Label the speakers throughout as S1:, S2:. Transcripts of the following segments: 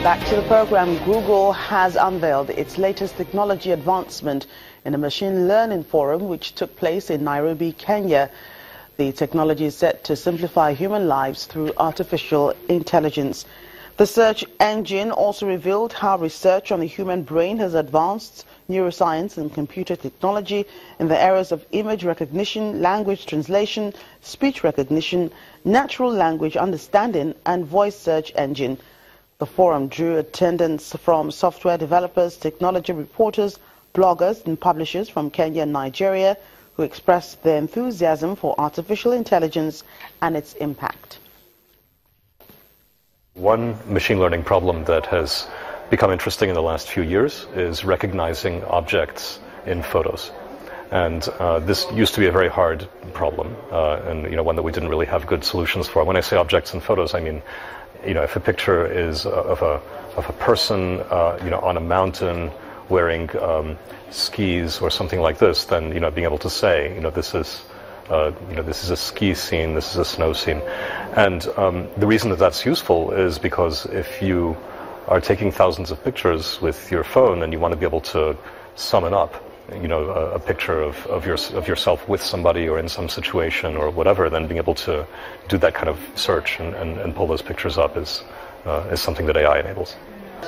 S1: Back to the program. Google has unveiled its latest technology advancement in a machine learning forum which took place in Nairobi, Kenya. The technology is set to simplify human lives through artificial intelligence. The search engine also revealed how research on the human brain has advanced neuroscience and computer technology in the areas of image recognition, language translation, speech recognition, natural language understanding, and voice search engine. The forum drew attendance from software developers, technology reporters, bloggers and publishers from Kenya and Nigeria who expressed their enthusiasm for artificial intelligence and its impact.
S2: One machine learning problem that has become interesting in the last few years is recognizing objects in photos. And this used to be a very hard problem, and one that we didn't really have good solutions for. When I say objects in photos, I mean, if a picture is of a person, on a mountain wearing skis or something like this, then being able to say, this is a ski scene, this is a snow scene. And the reason that that's useful is because if you are taking thousands of pictures with your phone and you want to be able to summon up, a picture of yourself with somebody or in some situation or whatever, then being able to do that kind of search and pull those pictures up is something that AI enables.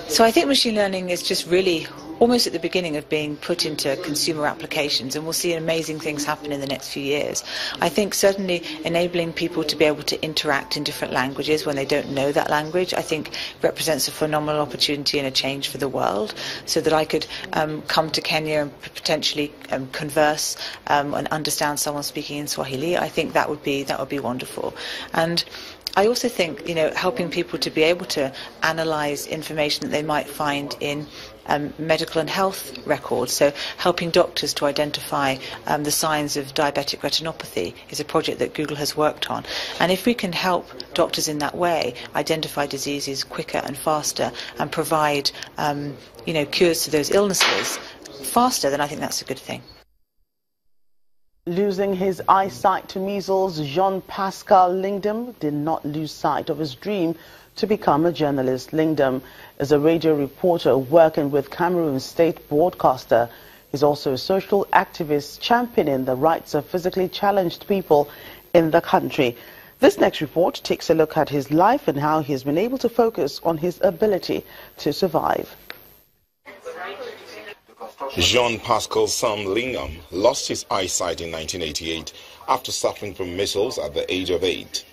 S3: So I think machine learning is just really almost at the beginning of being put into consumer applications, and we'll see amazing things happen in the next few years. I think certainly enabling people to be able to interact in different languages when they don't know that language, I think represents a phenomenal opportunity and a change for the world, so that I could come to Kenya and potentially converse and understand someone speaking in Swahili. I think that would be wonderful. And I also think, helping people to be able to analyze information that they might find in medical and health records, so helping doctors to identify the signs of diabetic retinopathy is a project that Google has worked on. And if we can help doctors in that way identify diseases quicker and faster and provide cures to those illnesses faster, then I think that's a good thing.
S1: Losing his eyesight to measles, Jean-Pascal Lingdom did not lose sight of his dream to become a journalist. Lingdom is a radio reporter working with Cameroon's state broadcaster. He's also a social activist championing the rights of physically challenged people in the country. This next report takes a look at his life and how he has been able to focus on his ability to survive.
S4: Jean-Pascal Sam Lingam lost his eyesight in 1988 after suffering from measles at the age of 8.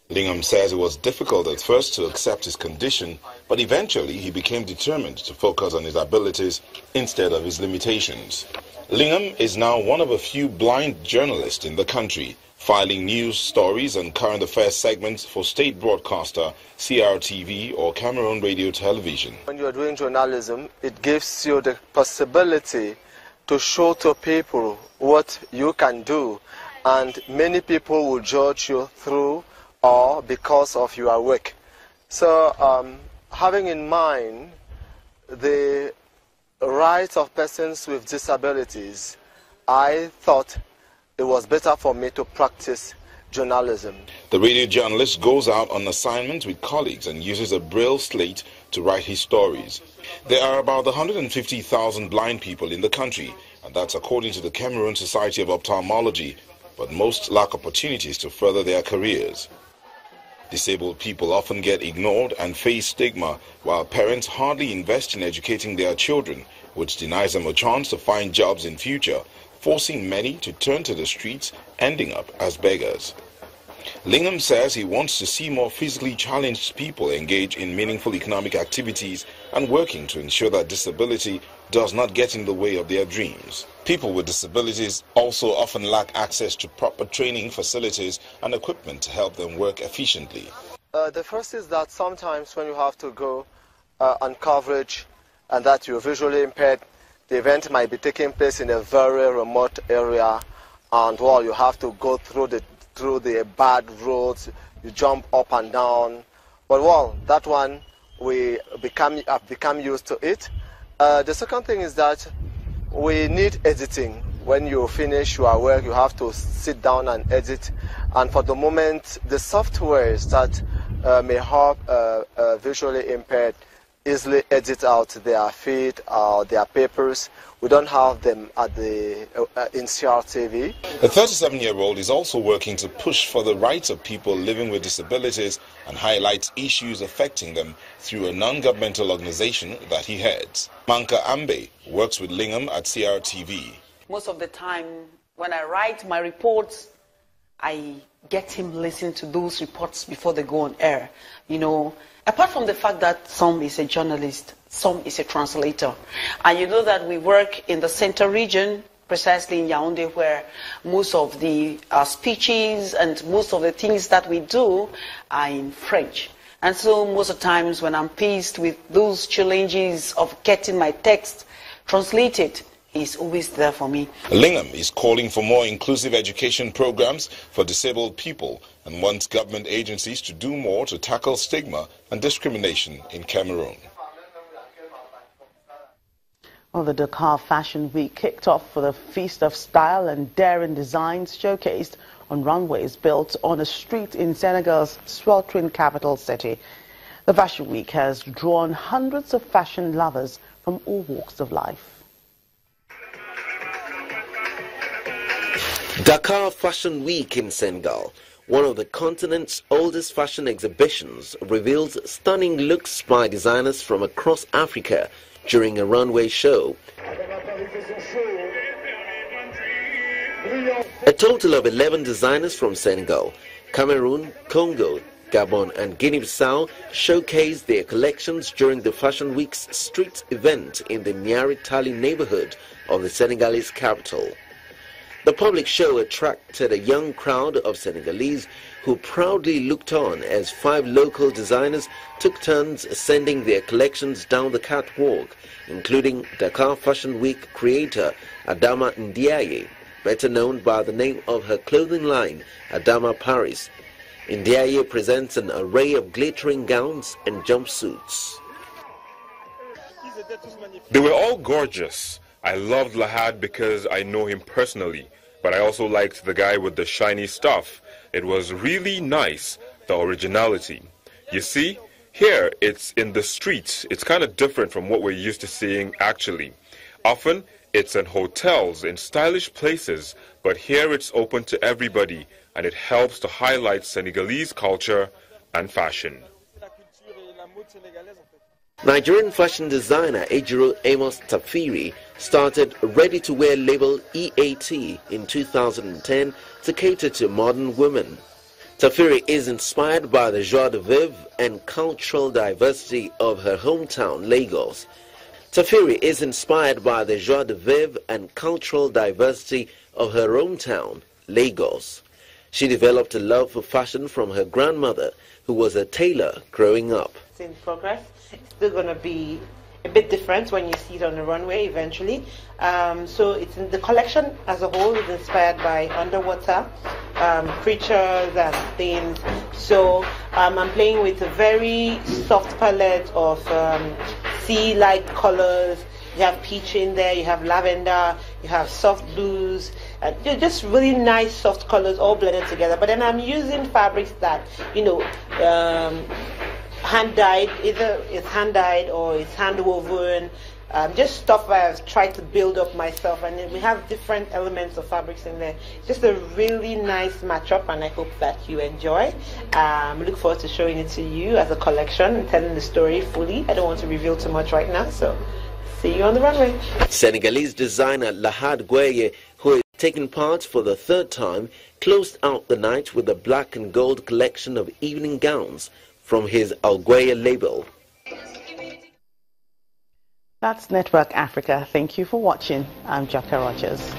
S4: Lingam says it was difficult at first to accept his condition, but eventually he became determined to focus on his abilities instead of his limitations. Lingam is now one of a few blind journalists in the country, filing news stories and current affairs segments for state broadcaster CRTV or Cameroon Radio Television.
S5: When you are doing journalism, it gives you the possibility to show to people what you can do, and many people will judge you through or because of your work. So having in mind the rights of persons with disabilities, I thought it was better for me to practice journalism.
S4: The radio journalist goes out on assignment with colleagues and uses a braille slate to write his stories. There are about 150,000 blind people in the country, and that's according to the Cameroon Society of Ophthalmology, but most lack opportunities to further their careers. Disabled people often get ignored and face stigma, while parents hardly invest in educating their children, which denies them a chance to find jobs in future, forcing many to turn to the streets, ending up as beggars. Lingam says he wants to see more physically challenged people engage in meaningful economic activities and working to ensure that disability does not get in the way of their dreams. People with disabilities also often lack access to proper training facilities and equipment to help them work efficiently.
S5: The first is that sometimes when you have to go on coverage and that you're visually impaired, the event might be taking place in a very remote area, and you have to go through the bad roads, you jump up and down. But that one have become used to it. The second thing is that we need editing. When you finish your work, you have to sit down and edit. And for the moment, the softwares that may help visually impaired easily edit out their feed or their papers. We don't have them at the in CRTV.
S4: The 37-year-old is also working to push for the rights of people living with disabilities and highlights issues affecting them through a non-governmental organization that he heads. Manka Ambe works with Lingham at CRTV.
S6: Most of the time when I write my reports, I get him listen to those reports before they go on air. You know, apart from the fact that some is a journalist, some is a translator. And you know that we work in the center region, precisely in Yaoundé, where most of the speeches and most of the things that we do are in French. And so most of the times when I'm faced with those challenges of getting my text translated, he's always there for me.
S4: Lingham is calling for more inclusive education programs for disabled people and wants government agencies to do more to tackle stigma and discrimination in Cameroon.
S1: Well, the Dakar Fashion Week kicked off with a feast of style and daring designs showcased on runways built on a street in Senegal's sweltering capital city. The Fashion Week has drawn hundreds of fashion lovers from all walks of life.
S7: Dakar Fashion Week in Senegal, one of the continent's oldest fashion exhibitions, reveals stunning looks by designers from across Africa during a runway show. A total of 11 designers from Senegal, Cameroon, Congo, Gabon and Guinea-Bissau showcased their collections during the Fashion Week's street event in the Niari-Tali neighborhood of the Senegalese capital. The public show attracted a young crowd of Senegalese who proudly looked on as 5 local designers took turns sending their collections down the catwalk, including Dakar Fashion Week creator Adama Ndiaye, better known by the name of her clothing line, Adama Paris. Ndiaye presents an array of glittering gowns and jumpsuits.
S8: They were all gorgeous. I loved Lahad because I know him personally, but I also liked the guy with the shiny stuff. It was really nice, the originality. You see, here it's in the streets. It's kind of different from what we're used to seeing actually. Often it's in hotels, in stylish places, but here it's open to everybody and it helps to highlight Senegalese culture and fashion.
S7: Nigerian fashion designer Ejiro Amos Tafiri started ready-to-wear label EAT in 2010 to cater to modern women. Tafiri is inspired by the joie de vivre and cultural diversity of her hometown, Lagos. Tafiri is inspired by the joie de vivre and cultural diversity of her hometown, Lagos. She developed a love for fashion from her grandmother, who was a tailor growing up.
S9: It's in progress. It's still going to be a bit different when you see it on the runway eventually. So it's in the collection as a whole is inspired by underwater creatures and things. So I'm playing with a very soft palette of sea-like colors. You have peach in there, you have lavender, you have soft blues, just really nice soft colors all blended together. But then I'm using fabrics that, you know, hand-dyed, either it's hand-dyed or it's hand-woven, just stuff I've tried to build up myself, and then we have different elements of fabrics in there. Just a really nice matchup, and I hope that you enjoy. Look forward to showing it to you as a collection and telling the story fully. I don't want to reveal too much right now, so see you on the runway. Senegalese designer Lahad Gueye, who is taking part for the 3rd time, closed out the night with a black and gold collection of evening gowns from his Algueya label.
S1: That's Network Africa. Thank you for watching. I'm Jacka Rogers.